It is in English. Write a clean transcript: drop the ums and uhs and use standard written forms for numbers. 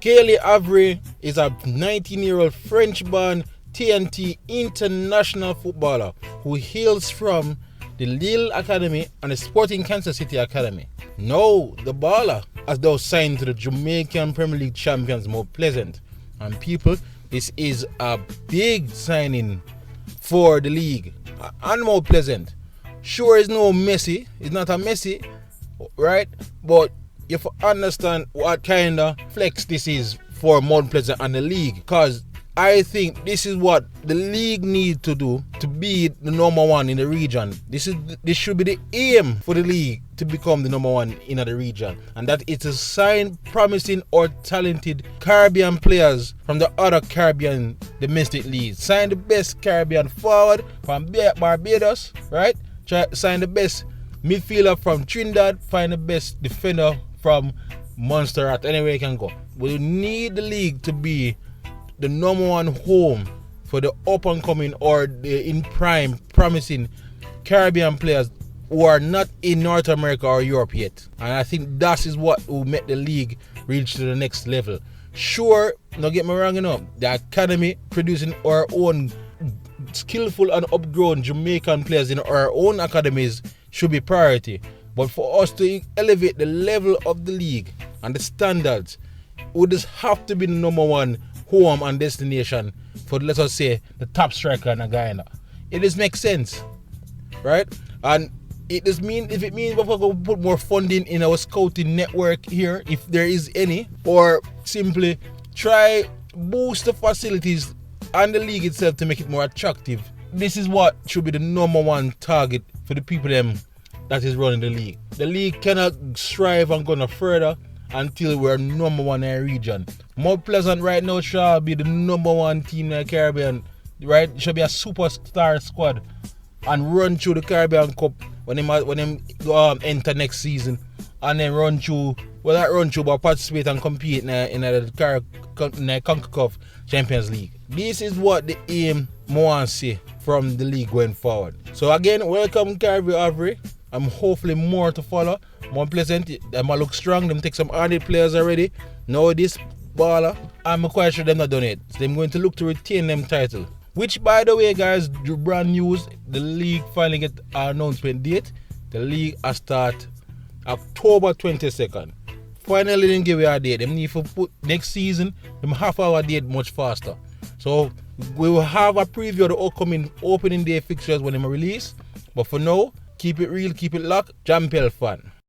Kaile Auvray is a 19-year-old French-born TNT international footballer who hails from the Lille Academy and the Sporting Kansas City Academy. Now, the baller has now signed to the Jamaican Premier League champions Mount Pleasant. And people, this is a big signing for the league. And Mount Pleasant, sure, it's no Messi, it's not a Messi, right? But you have to understand what kind of flex this is for Mount Pleasant and the league, because I think this is what the league needs to do to be the number one in the region. This should be the aim for the league, to become the number one in the region, and that it's to sign promising or talented Caribbean players from the other Caribbean domestic leagues. Sign the best Caribbean forward from Barbados, right? Sign the best midfielder from Trinidad. Find the best defender from Montserrat. Anywhere you can go. We need the league to be the number one home for the up and coming or the in prime promising Caribbean players who are not in North America or Europe yet. And I think that is what will make the league reach to the next level. Sure, don't get me wrong, the academy producing our own skillful and upgrown Jamaican players in our own academies should be priority. But for us to elevate the level of the league and the standards, we just have to be the number one home and destination for, let us say, the top striker in Guyana. It just makes sense, right? And it just means, if it means we're going to put more funding in our scouting network here, if there is any, or simply try boost the facilities and the league itself to make it more attractive. This is what should be the number one target for the people that is running the league. The league cannot strive and go no further until we're number one in our region. Mount Pleasant right now should be the number one team in the Caribbean, right? It should be a superstar squad and run through the Caribbean Cup when them enter next season, and then but participate and compete in the CONCACAF Champions League. This is what the aim more see from the league going forward. So again, welcome Kaile Auvray. I'm hopefully more to follow. Mount Pleasant, them look strong. Them take some added players already. Now this baller, I'm quite sure them not done it. So they're going to look to retain them title. Which, by the way, guys, brand news, the league finally get an announcement date. The league will start October 22nd. Finally, didn't give you a date. Them need to put next season, them half our date much faster. So we will have a preview of the upcoming opening day fixtures when they release. But for now, keep it real, keep it locked. Jampel fan.